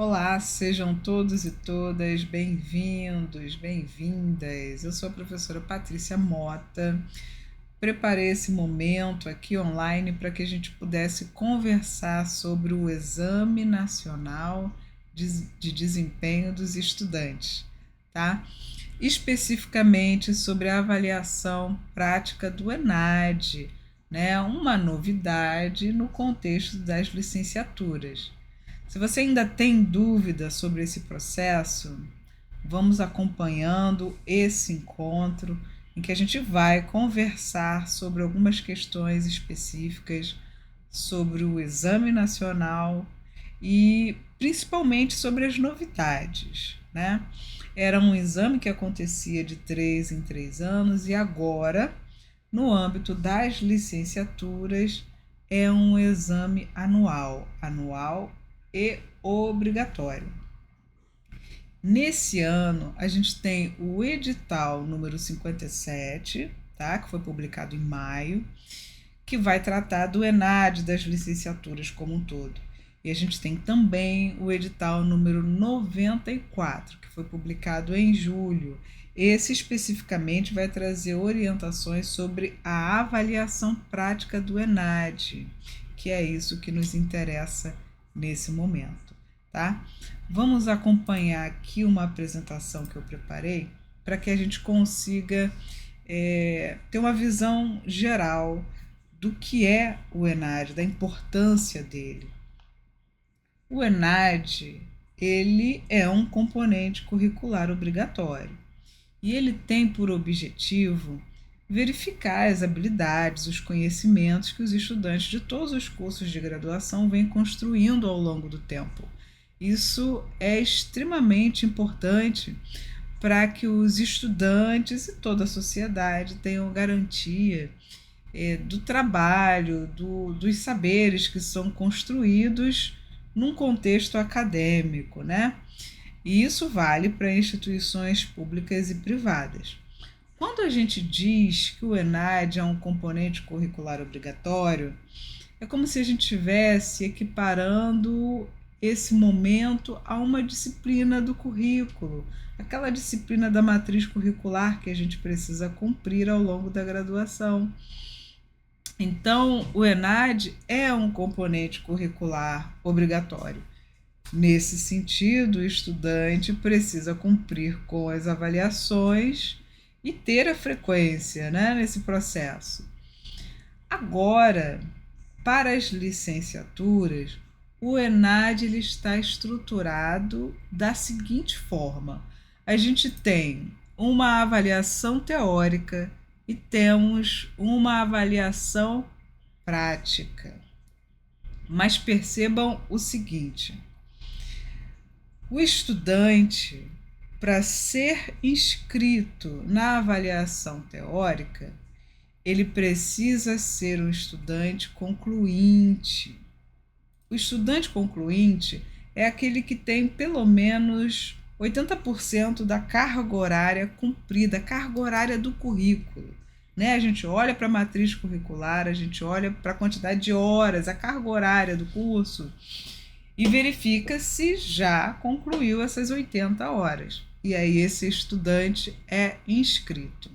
Olá, sejam todos e todas bem-vindos, bem-vindas. Eu sou a professora Patrícia Mota. Preparei esse momento aqui online para que a gente pudesse conversar sobre o Exame Nacional de Desempenho dos Estudantes, tá? Especificamente sobre a avaliação prática do ENAD, né? Uma novidade no contexto das licenciaturas. Se você ainda tem dúvida sobre esse processo, vamos acompanhando esse encontro em que a gente vai conversar sobre algumas questões específicas sobre o Exame Nacional e principalmente sobre as novidades, né? Era um exame que acontecia de 3 em 3 anos e agora, no âmbito das licenciaturas, é um exame anual e obrigatório. Nesse ano, a gente tem o edital número 57, tá? Que foi publicado em maio, que vai tratar do ENAD das licenciaturas como um todo. E a gente tem também o edital número 94, que foi publicado em julho. Esse especificamente vai trazer orientações sobre a avaliação prática do ENAD, que é isso que nos interessa nesse momento, tá? Vamos acompanhar aqui uma apresentação que eu preparei para que a gente consiga ter uma visão geral do que é o ENAD, da importância dele. O ENAD, ele é um componente curricular obrigatório e ele tem por objetivo verificar as habilidades, os conhecimentos que os estudantes de todos os cursos de graduação vêm construindo ao longo do tempo. Isso é extremamente importante para que os estudantes e toda a sociedade tenham garantia do trabalho, dos saberes que são construídos num contexto acadêmico, né? E isso vale para instituições públicas e privadas. Quando a gente diz que o ENAD é um componente curricular obrigatório, é como se a gente estivesse equiparando esse momento a uma disciplina do currículo, aquela disciplina da matriz curricular que a gente precisa cumprir ao longo da graduação. Então, o ENAD é um componente curricular obrigatório. Nesse sentido, o estudante precisa cumprir com as avaliações e ter a frequência, né, nesse processo. Agora, para as licenciaturas, o ENAD ele está estruturado da seguinte forma: a gente tem uma avaliação teórica e temos uma avaliação prática. Mas percebam o seguinte: o estudante, para ser inscrito na avaliação teórica, ele precisa ser um estudante concluinte. O estudante concluinte é aquele que tem pelo menos 80% da carga horária cumprida, a carga horária do currículo. Né? A gente olha para a matriz curricular, a gente olha para a quantidade de horas, a carga horária do curso e verifica se já concluiu essas 80 horas. E aí esse estudante é inscrito.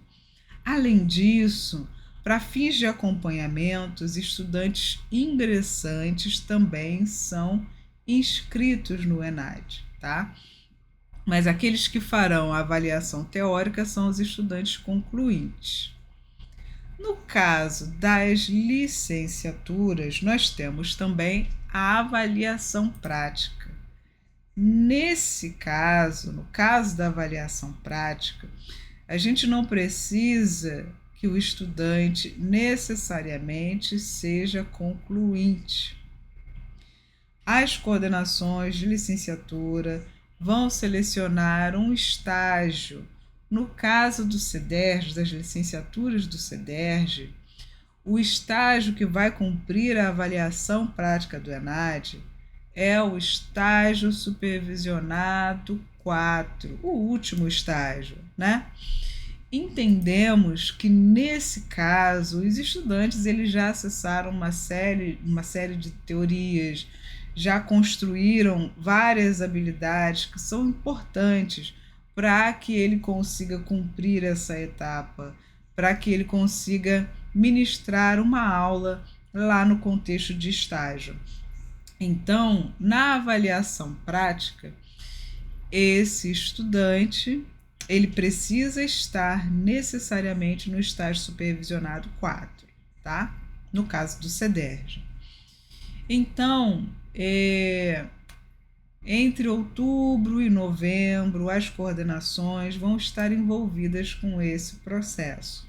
Além disso, para fins de acompanhamento, os estudantes ingressantes também são inscritos no ENAD, tá? Mas aqueles que farão a avaliação teórica são os estudantes concluintes. No caso das licenciaturas, nós temos também a avaliação prática. Nesse caso, no caso da avaliação prática, a gente não precisa que o estudante necessariamente seja concluinte. As coordenações de licenciatura vão selecionar um estágio. No caso do CEDERJ, das licenciaturas do CEDERJ, o estágio que vai cumprir a avaliação prática do ENAD é o estágio supervisionado 4, o último estágio, né? Entendemos que nesse caso os estudantes eles já acessaram uma série de teorias, já construíram várias habilidades que são importantes para que ele consiga cumprir essa etapa, para que ele consiga ministrar uma aula lá no contexto de estágio. Então, na avaliação prática, esse estudante ele precisa estar necessariamente no estágio supervisionado 4, tá? No caso do CEDERJ. Então, entre outubro e novembro, as coordenações vão estar envolvidas com esse processo.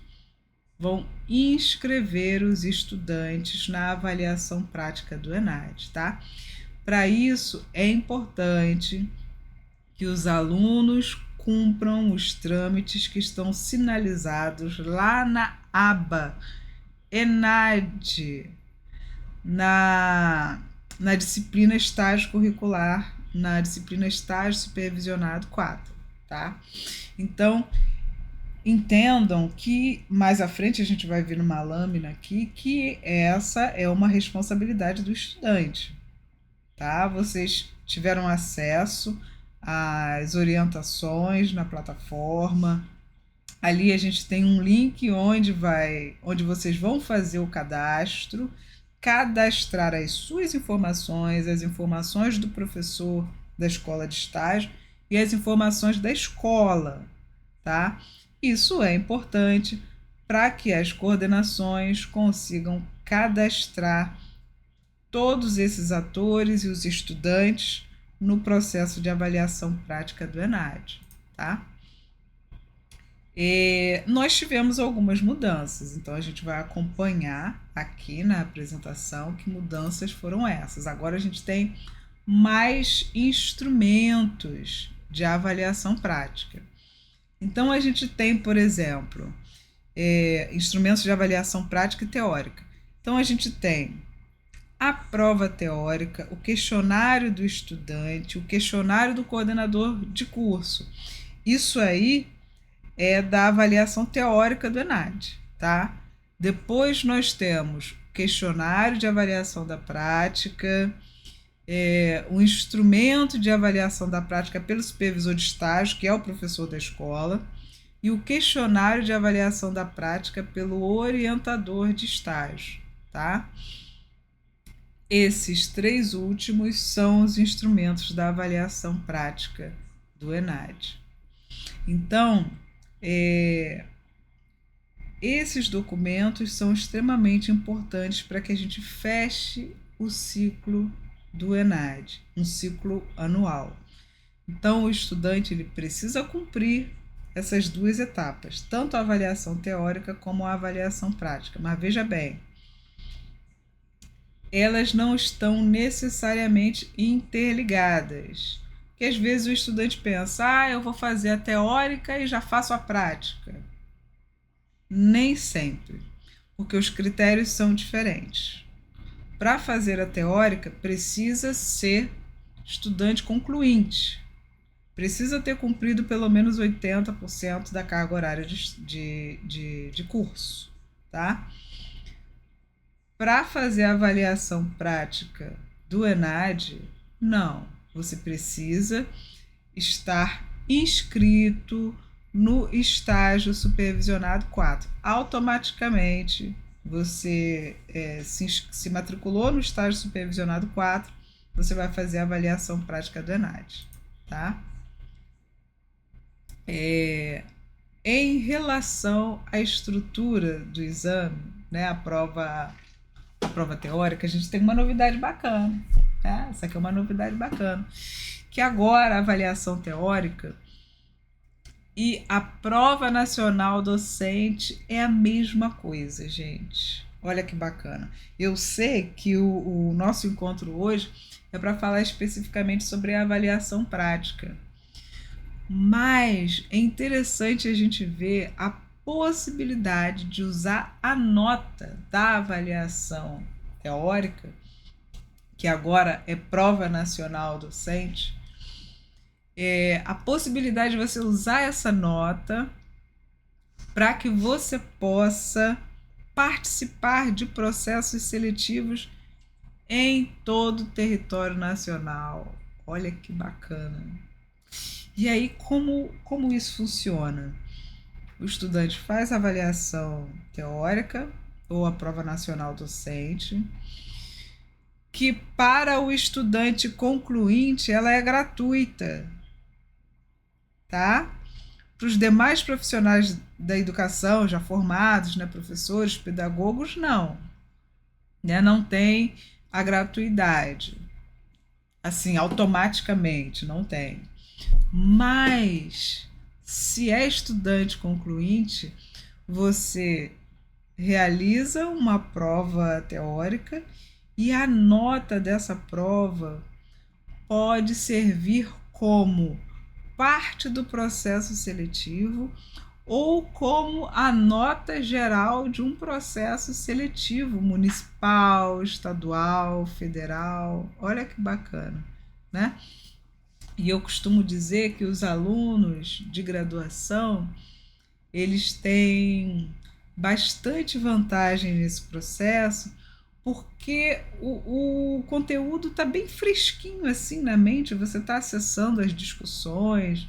Vão inscrever os estudantes na avaliação prática do ENAD, tá? Para isso, é importante que os alunos cumpram os trâmites que estão sinalizados lá na aba ENAD, na disciplina estágio curricular, na disciplina estágio supervisionado 4, tá? Então, entendam que mais à frente a gente vai ver numa lâmina aqui que essa é uma responsabilidade do estudante, tá? Vocês tiveram acesso às orientações na plataforma. Ali a gente tem um link onde vocês vão fazer o cadastro, cadastrar as suas informações, as informações do professor da escola de estágio e as informações da escola, tá? Isso é importante para que as coordenações consigam cadastrar todos esses atores e os estudantes no processo de avaliação prática do ENAD, tá? Nós tivemos algumas mudanças, então a gente vai acompanhar aqui na apresentação que mudanças foram essas. Agora a gente tem mais instrumentos de avaliação prática. Então a gente tem, por exemplo, instrumentos de avaliação prática e teórica. Então a gente tem a prova teórica, o questionário do estudante, o questionário do coordenador de curso. Isso aí é da avaliação teórica do ENAD, tá? Depois nós temos o questionário de avaliação da prática, o instrumento de avaliação da prática pelo supervisor de estágio, que é o professor da escola, e o questionário de avaliação da prática pelo orientador de estágio, tá? Esses 3 últimos são os instrumentos da avaliação prática do ENAD. Então, esses documentos são extremamente importantes para que a gente feche o ciclo do ENAD, um ciclo anual. Então, o estudante ele precisa cumprir essas 2 etapas, tanto a avaliação teórica como a avaliação prática. Mas veja bem, elas não estão necessariamente interligadas. Porque às vezes o estudante pensa, eu vou fazer a teórica e já faço a prática. Nem sempre, porque os critérios são diferentes. Para fazer a teórica, precisa ser estudante concluinte. Precisa ter cumprido pelo menos 80% da carga horária de curso, tá? Para fazer a avaliação prática do ENAD, não. Você precisa estar inscrito no estágio supervisionado 4. Automaticamente, você se matriculou no estágio supervisionado 4, você vai fazer a avaliação prática do ENAD, tá? Em relação à estrutura do exame, né, a prova teórica, a gente tem uma novidade bacana. Essa aqui é uma novidade bacana. Que agora a avaliação teórica e a prova nacional docente é a mesma coisa, gente. Olha que bacana. Eu sei que o nosso encontro hoje é para falar especificamente sobre a avaliação prática. Mas é interessante a gente ver a possibilidade de usar a nota da avaliação teórica, que agora é prova nacional docente, a possibilidade de você usar essa nota para que você possa participar de processos seletivos em todo o território nacional. Olha que bacana. E aí, como isso funciona? O estudante faz a avaliação teórica ou a prova nacional docente, que para o estudante concluinte ela é gratuita, tá? Para os demais profissionais da educação já formados, né, professores, pedagogos, não, né, não tem a gratuidade, assim, automaticamente, não tem. Mas, se é estudante concluinte, você realiza uma prova teórica e a nota dessa prova pode servir como parte do processo seletivo ou como a nota geral de um processo seletivo municipal, estadual, federal. Olha que bacana, né? E eu costumo dizer que os alunos de graduação, eles têm bastante vantagem nesse processo, porque o conteúdo está bem fresquinho assim na mente, você está acessando as discussões,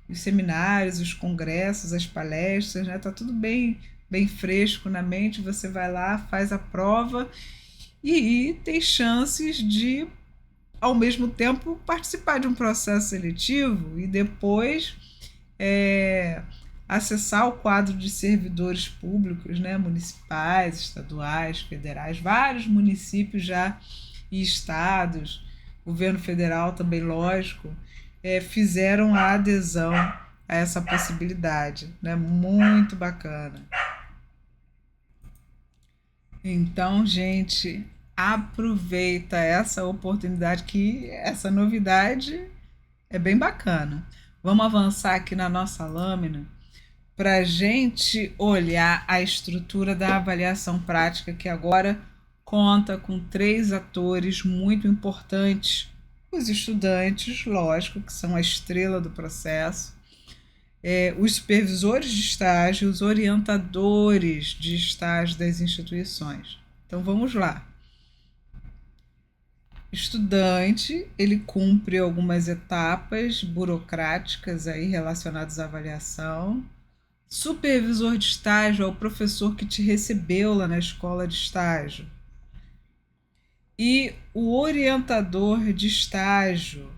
os seminários, os congressos, as palestras, né? Tá tudo bem fresco na mente, você vai lá, faz a prova e tem chances de, ao mesmo tempo, participar de um processo seletivo e depois é, acessar o quadro de servidores públicos, né, municipais, estaduais, federais, vários municípios já e estados, governo federal também, lógico, fizeram a adesão a essa possibilidade, né? Muito bacana. Então, gente, aproveita essa oportunidade, que essa novidade é bem bacana. Vamos avançar aqui na nossa lâmina para a gente olhar a estrutura da avaliação prática, que agora conta com 3 atores muito importantes. Os estudantes, lógico, que são a estrela do processo, os supervisores de estágio, os orientadores de estágio das instituições. Então vamos lá. Estudante, ele cumpre algumas etapas burocráticas aí relacionadas à avaliação. Supervisor de estágio é o professor que te recebeu lá na escola de estágio. E o orientador de estágio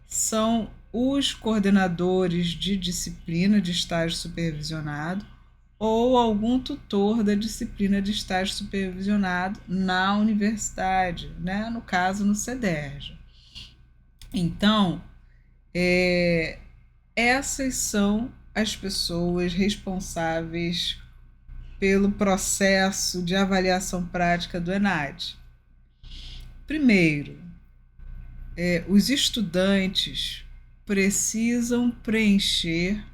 são os coordenadores de disciplina de estágio supervisionado ou algum tutor da disciplina de estágio supervisionado na universidade, né? No caso, no CEDERJ. Então, essas são as pessoas responsáveis pelo processo de avaliação prática do ENAD. Primeiro, os estudantes precisam preencher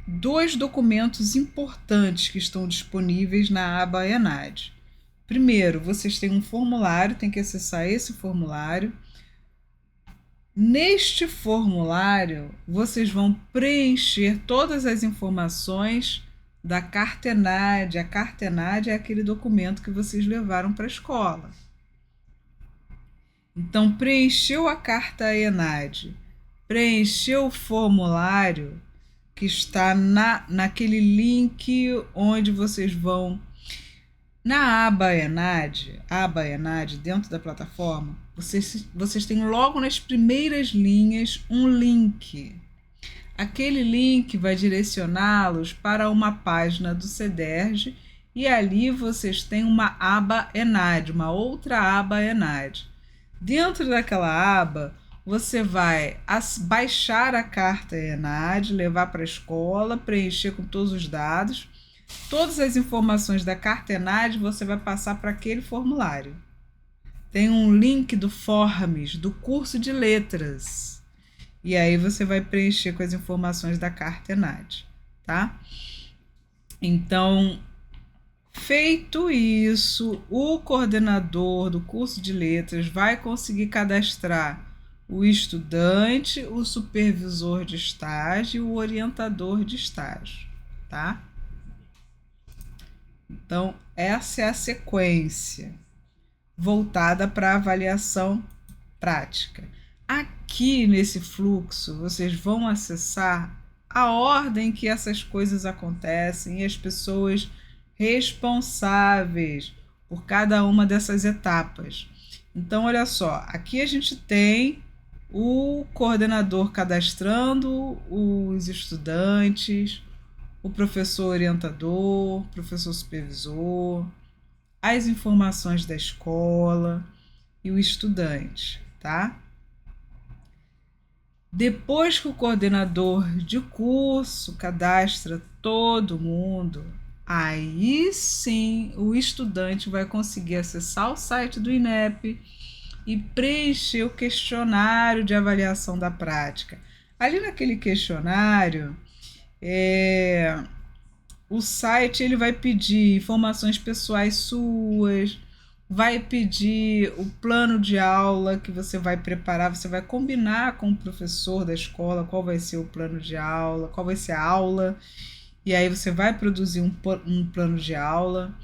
2 documentos importantes que estão disponíveis na aba ENAD. Primeiro, vocês têm um formulário, tem que acessar esse formulário. Neste formulário, vocês vão preencher todas as informações da carta ENAD. A carta ENAD é aquele documento que vocês levaram para a escola. Então, preencheu a carta ENAD, preencheu o formulário que está naquele link onde vocês vão na aba ENAD, dentro da plataforma, vocês têm logo nas primeiras linhas um link. Aquele link vai direcioná-los para uma página do CEDERJ e ali vocês têm uma aba ENAD, uma outra aba ENAD. Dentro daquela aba, você vai baixar a carta ENAD, levar para a escola, preencher com todos os dados. Todas as informações da carta ENAD você vai passar para aquele formulário. Tem um link do Forms, do curso de letras. E aí você vai preencher com as informações da carta ENAD, tá? Então, feito isso, o coordenador do curso de letras vai conseguir cadastrar o estudante, o supervisor de estágio e o orientador de estágio, tá? Então, essa é a sequência voltada para a avaliação prática. Aqui nesse fluxo, vocês vão acessar a ordem que essas coisas acontecem e as pessoas responsáveis por cada uma dessas etapas. Então, olha só, aqui a gente tem o coordenador cadastrando os estudantes, o professor orientador, professor supervisor, as informações da escola e o estudante, tá? Depois que o coordenador de curso cadastra todo mundo, aí sim o estudante vai conseguir acessar o site do INEP e preencher o questionário de avaliação da prática. Ali naquele questionário, o site ele vai pedir informações pessoais suas, vai pedir o plano de aula que você vai preparar, você vai combinar com o professor da escola qual vai ser o plano de aula, qual vai ser a aula, e aí você vai produzir um plano de aula.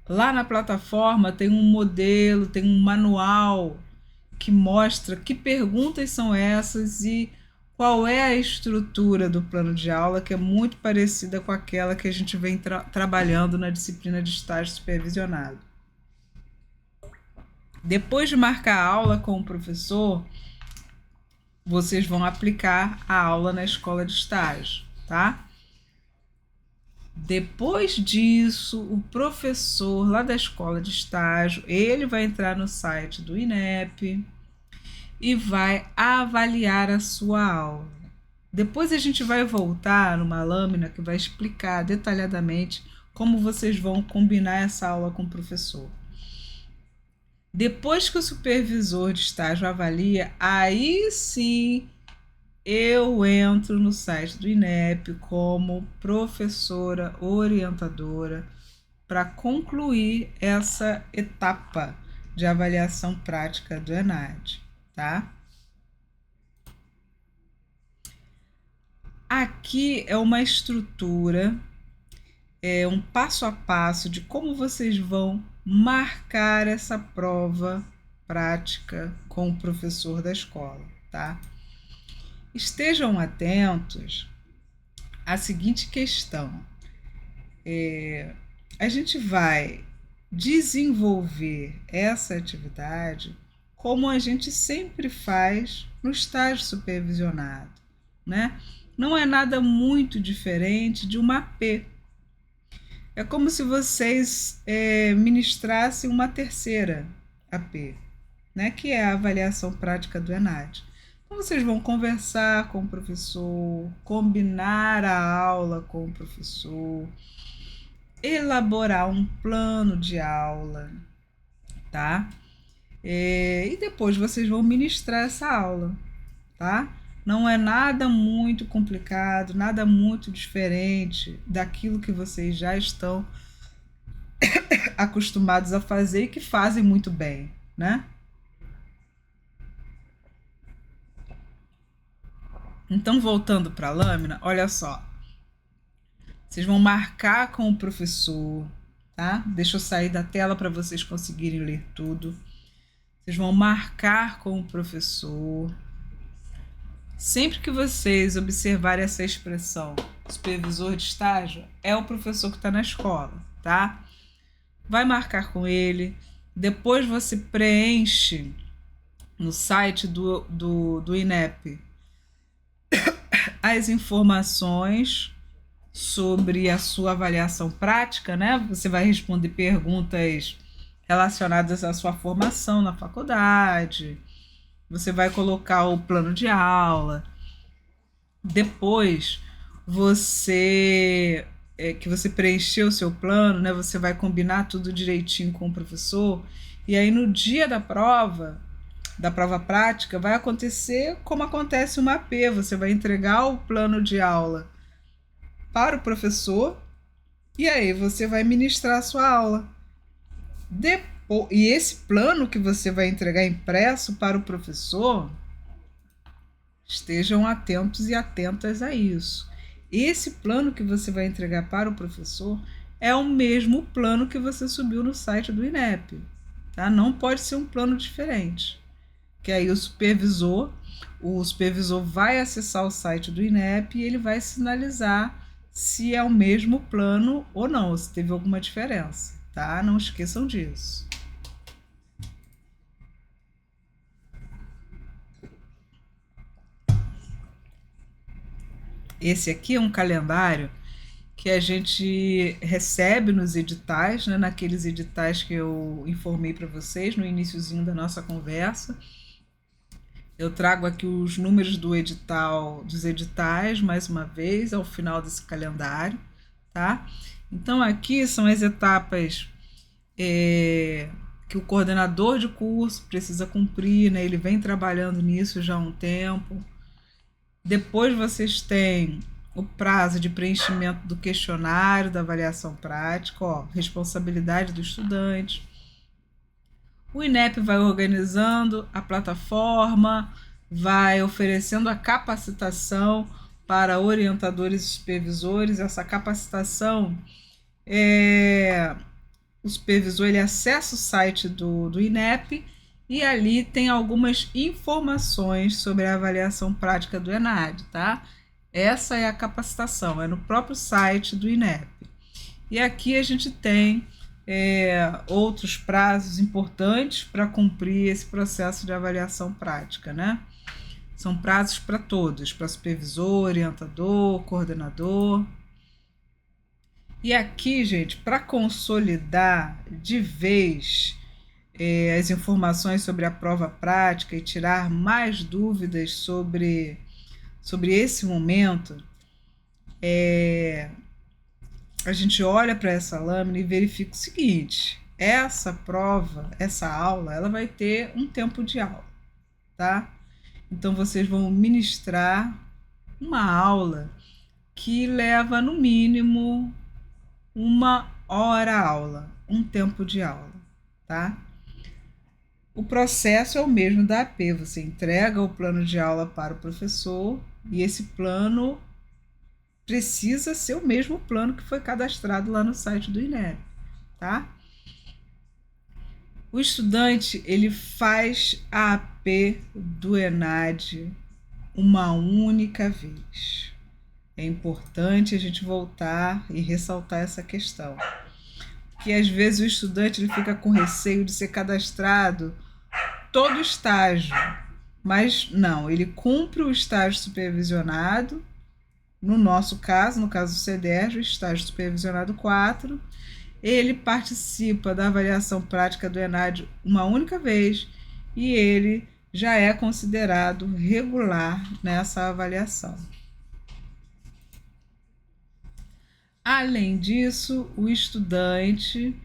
Lá na plataforma tem um modelo, tem um manual que mostra que perguntas são essas e qual é a estrutura do plano de aula, que é muito parecida com aquela que a gente vem trabalhando na disciplina de estágio supervisionado. Depois de marcar a aula com o professor, vocês vão aplicar a aula na escola de estágio, tá? Depois disso, o professor lá da escola de estágio, ele vai entrar no site do INEP e vai avaliar a sua aula. Depois a gente vai voltar numa lâmina que vai explicar detalhadamente como vocês vão combinar essa aula com o professor. Depois que o supervisor de estágio avalia, aí sim eu entro no site do INEP como professora orientadora para concluir essa etapa de avaliação prática do ENAD, tá? Aqui é uma estrutura, é um passo a passo de como vocês vão marcar essa prova prática com o professor da escola, tá? Estejam atentos à seguinte questão. A gente vai desenvolver essa atividade como a gente sempre faz no estágio supervisionado, né? Não é nada muito diferente de uma AP. É como se vocês ministrassem uma terceira AP, né? Que é a avaliação prática do ENAD. Então, vocês vão conversar com o professor, combinar a aula com o professor, elaborar um plano de aula, tá? E depois vocês vão ministrar essa aula, tá? Não é nada muito complicado, nada muito diferente daquilo que vocês já estão acostumados a fazer e que fazem muito bem, né? Então, voltando para a lâmina, olha só. Vocês vão marcar com o professor, tá? Deixa eu sair da tela para vocês conseguirem ler tudo. Vocês vão marcar com o professor. Sempre que vocês observarem essa expressão supervisor de estágio, é o professor que está na escola, tá? Vai marcar com ele. Depois você preenche no site do INEP as informações sobre a sua avaliação prática, né? Você vai responder perguntas relacionadas à sua formação na faculdade. Você vai colocar o plano de aula. Depois, que você preencheu o seu plano, né? Você vai combinar tudo direitinho com o professor. E aí, no dia da prova prática, vai acontecer como acontece uma AP. Você vai entregar o plano de aula para o professor e aí você vai ministrar a sua aula. E esse plano que você vai entregar impresso para o professor, estejam atentos e atentas a isso. esse plano que você vai entregar para o professor é o mesmo plano que você subiu no site do INEP, tá? Não pode ser um plano diferente, que aí o supervisor vai acessar o site do INEP e ele vai sinalizar se é o mesmo plano ou não, se teve alguma diferença, tá? Não esqueçam disso. Esse aqui é um calendário que a gente recebe nos editais, né, naqueles editais que eu informei para vocês no iniciozinho da nossa conversa. Eu trago aqui os números dos editais, mais uma vez, ao final desse calendário, tá? Então, aqui são as etapas que o coordenador de curso precisa cumprir, né? Ele vem trabalhando nisso já há um tempo. Depois vocês têm o prazo de preenchimento do questionário da avaliação prática, ó, responsabilidade do estudante. O INEP vai organizando a plataforma, vai oferecendo a capacitação para orientadores e supervisores. Essa capacitação, o supervisor ele acessa o site do INEP e ali tem algumas informações sobre a avaliação prática do ENAD, tá? Essa é a capacitação, é no próprio site do INEP. E aqui a gente tem outros prazos importantes para cumprir esse processo de avaliação prática, né? São prazos para todos, para supervisor, orientador, coordenador. E aqui, gente, para consolidar de vez as informações sobre a prova prática e tirar mais dúvidas sobre esse momento, a gente olha para essa lâmina e verifica o seguinte: essa prova, essa aula, ela vai ter um tempo de aula, tá? Então vocês vão ministrar uma aula que leva no mínimo 1 hora aula, um tempo de aula, tá? O processo é o mesmo da AP, você entrega o plano de aula para o professor e esse plano precisa ser o mesmo plano que foi cadastrado lá no site do INEP, tá? O estudante, ele faz a AP do ENAD uma única vez. É importante a gente voltar e ressaltar essa questão. Porque às vezes o estudante ele fica com receio de ser cadastrado todo estágio, mas não, ele cumpre o estágio supervisionado, no nosso caso, no caso do CEDERJ, o estágio supervisionado 4, ele participa da avaliação prática do ENAD uma única vez e ele já é considerado regular nessa avaliação. Além disso, o estudante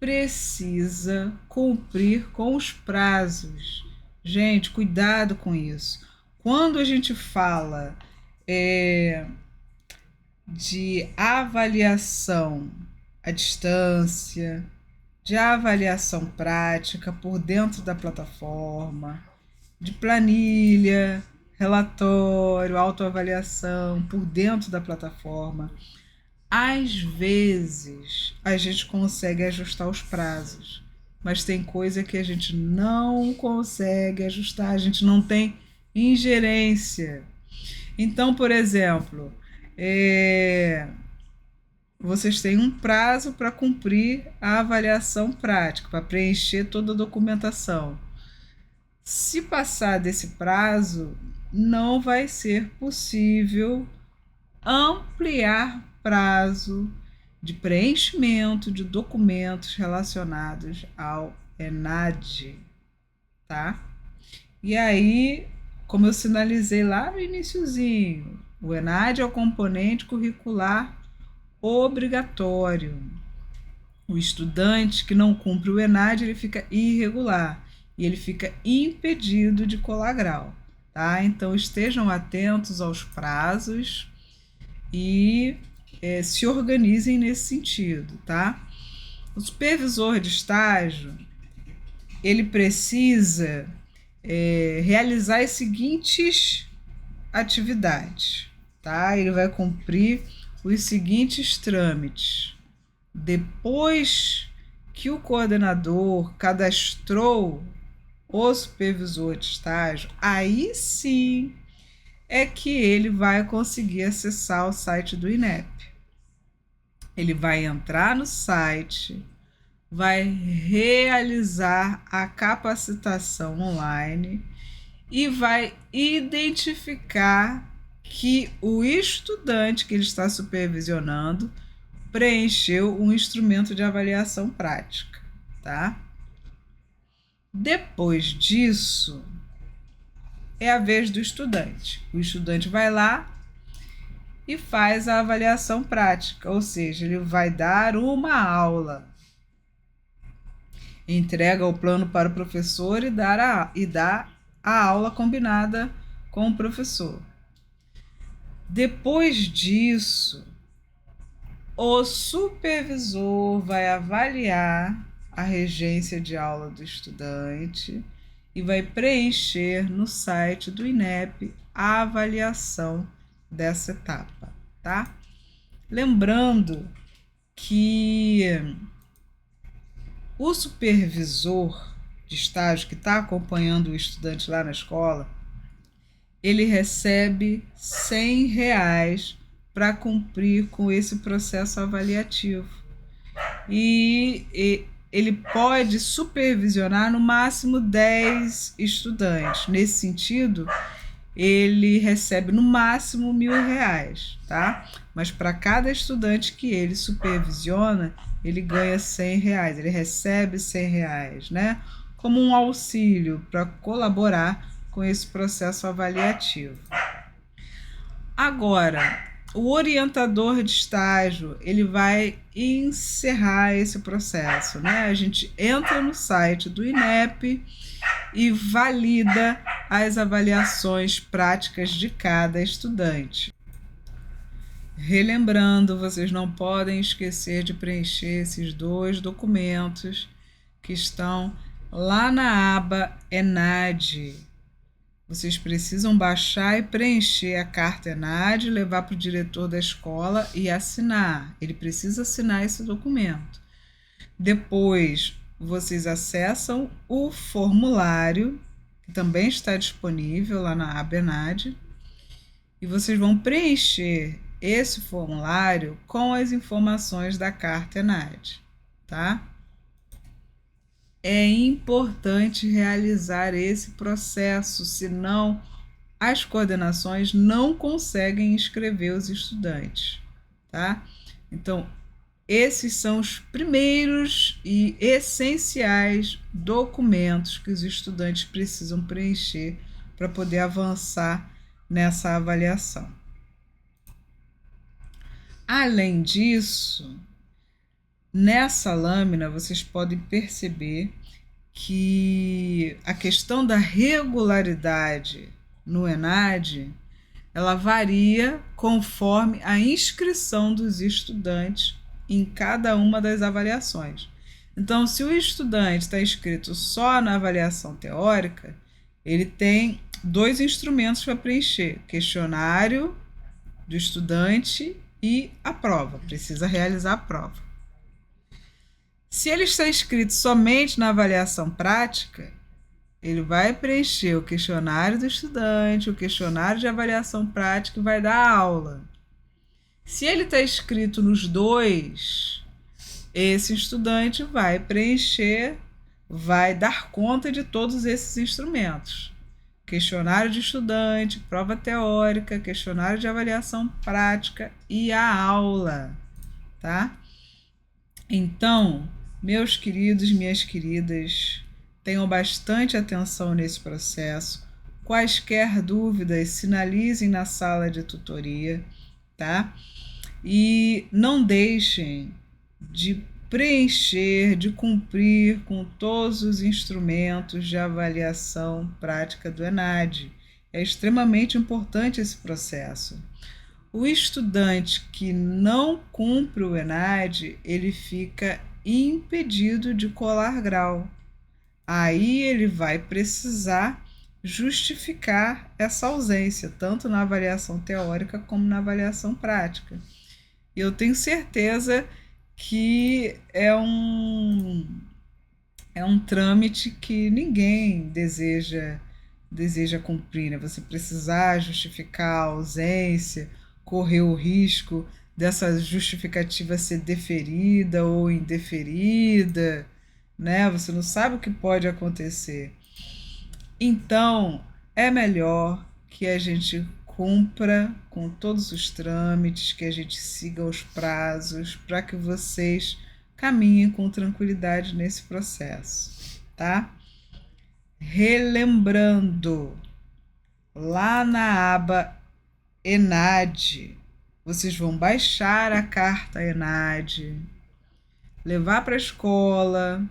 precisa cumprir com os prazos. Gente, cuidado com isso. Quando a gente fala de avaliação à distância, de avaliação prática por dentro da plataforma, de planilha, relatório, autoavaliação por dentro da plataforma, às vezes a gente consegue ajustar os prazos, mas tem coisa que a gente não consegue ajustar, a gente não tem ingerência. Então, por exemplo, vocês têm um prazo para cumprir a avaliação prática, para preencher toda a documentação. Se passar desse prazo, não vai ser possível ampliar prazo de preenchimento de documentos relacionados ao ENAD, tá? E aí, como eu sinalizei lá no iniciozinho, o ENAD é o componente curricular obrigatório. O estudante que não cumpre o ENAD, ele fica irregular e ele fica impedido de colar grau, tá? Então estejam atentos aos prazos e se organizem nesse sentido, tá? O supervisor de estágio, ele precisa realizar as seguintes atividades, tá? Ele vai cumprir os seguintes trâmites. Depois que o coordenador cadastrou o supervisor de estágio, aí sim é que ele vai conseguir acessar o site do INEP. Ele vai entrar no site, vai realizar a capacitação online e vai identificar que o estudante que ele está supervisionando preencheu um instrumento de avaliação prática, tá? Depois disso, é a vez do estudante. O estudante vai lá e faz a avaliação prática, ou seja, ele vai dar uma aula, entrega o plano para o professor e dá a aula combinada com o professor. Depois disso, o supervisor vai avaliar a regência de aula do estudante e vai preencher no site do INEP a avaliação dessa etapa, tá? Lembrando que o supervisor de estágio que está acompanhando o estudante lá na escola, ele recebe R$100 para cumprir com esse processo avaliativo. E ele pode supervisionar no máximo 10 estudantes. Nesse sentido, ele recebe no máximo R$1.000, tá? Mas para cada estudante que ele supervisiona, ele ganha R$100, ele recebe R$100, né? Como um auxílio para colaborar com esse processo avaliativo. Agora, o orientador de estágio, ele vai encerrar esse processo, né? A gente entra no site do INEP e valida as avaliações práticas de cada estudante. Relembrando, vocês não podem esquecer de preencher esses 2 documentos que estão lá na aba ENAD. Vocês precisam baixar e preencher a carta ENAD, levar para o diretor da escola e assinar. Ele precisa assinar esse documento. Depois, vocês acessam o formulário, que também está disponível lá na aba ENAD, e vocês vão preencher esse formulário com as informações da carta ENAD, tá? É importante realizar esse processo, senão as coordenações não conseguem inscrever os estudantes, tá? Então, esses são os primeiros e essenciais documentos que os estudantes precisam preencher para poder avançar nessa avaliação. Além disso, nessa lâmina vocês podem perceber que a questão da regularidade no ENAD, ela varia conforme a inscrição dos estudantes em cada uma das avaliações. Então, se o estudante está inscrito só na avaliação teórica, ele tem 2 instrumentos para preencher: questionário do estudante e a prova, precisa realizar a prova. Se ele está inscrito somente na avaliação prática, ele vai preencher o questionário do estudante, o questionário de avaliação prática e vai dar a aula. Se ele está inscrito nos 2, esse estudante vai preencher, vai dar conta de todos esses instrumentos: questionário de estudante, prova teórica, questionário de avaliação prática e a aula, tá? Então, meus queridos, minhas queridas, tenham bastante atenção nesse processo. Quaisquer dúvidas, sinalizem na sala de tutoria, tá? E não deixem de preencher, de cumprir com todos os instrumentos de avaliação prática do ENAD. É extremamente importante esse processo. O estudante que não cumpre o ENAD, ele fica impedido de colar grau. Aí ele vai precisar justificar essa ausência, tanto na avaliação teórica como na avaliação prática. E eu tenho certeza que é um trâmite que ninguém deseja cumprir, né? Você precisar justificar a ausência, correr o risco dessa justificativa ser deferida ou indeferida, né? Você não sabe o que pode acontecer. Então, é melhor que a gente cumpra com todos os trâmites, que a gente siga os prazos, para que vocês caminhem com tranquilidade nesse processo, tá? Relembrando, lá na aba ENAD, vocês vão baixar a carta ENAD, levar para a escola,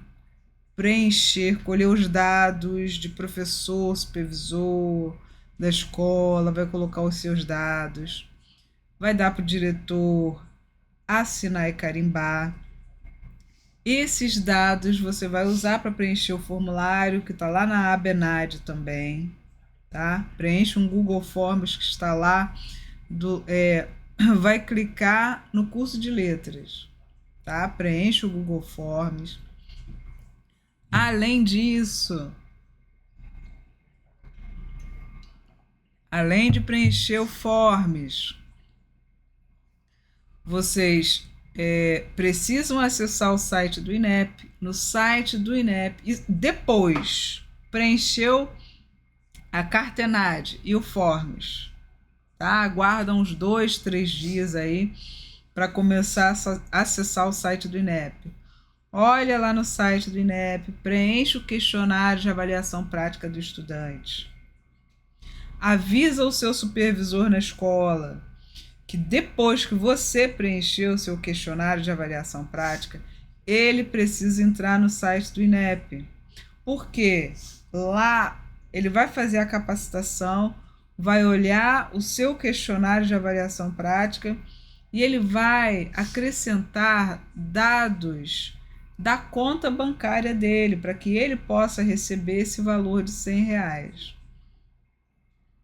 preencher, colher os dados de professor, supervisor da escola, vai colocar os seus dados, vai dar para o diretor assinar e carimbar. Esses dados você vai usar para preencher o formulário que está lá na aba ENAD também, tá? Preenche um Google Forms que está lá, vai clicar no curso de letras, tá? Preenche o Google Forms. Além disso, além de preencher o Forms, vocês precisam acessar o site do INEP. No site do INEP, e depois preencheu a carta ENAD e o Forms, tá? Aguarda uns 2, 3 dias aí para começar a acessar o site do INEP. Olha lá no site do INEP, preenche o questionário de avaliação prática do estudante. Avisa o seu supervisor na escola que depois que você preencheu o seu questionário de avaliação prática, ele precisa entrar no site do INEP. Porque lá ele vai fazer a capacitação, vai olhar o seu questionário de avaliação prática e ele vai acrescentar dados da conta bancária dele, para que ele possa receber esse valor de R$100.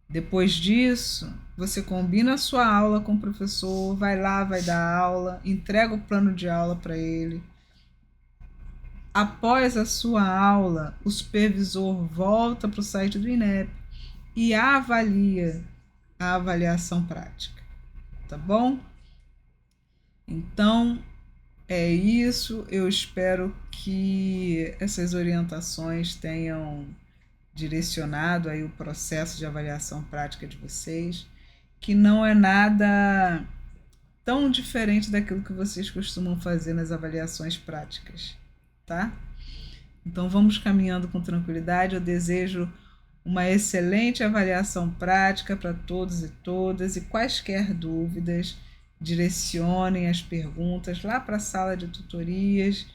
Depois disso, você combina a sua aula com o professor, vai lá, vai dar aula, entrega o plano de aula para ele. Após a sua aula, o supervisor volta para o site do INEP e avalia a avaliação prática, tá bom? Então, é isso, eu espero que essas orientações tenham direcionado aí o processo de avaliação prática de vocês, que não é nada tão diferente daquilo que vocês costumam fazer nas avaliações práticas, tá? Então vamos caminhando com tranquilidade, eu desejo uma excelente avaliação prática para todos e todas, e quaisquer dúvidas, direcionem as perguntas lá para a sala de tutorias,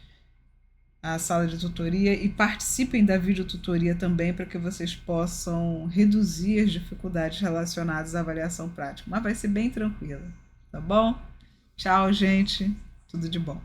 e participem da videotutoria também para que vocês possam reduzir as dificuldades relacionadas à avaliação prática. Mas vai ser bem tranquila, tá bom? Tchau, gente. Tudo de bom.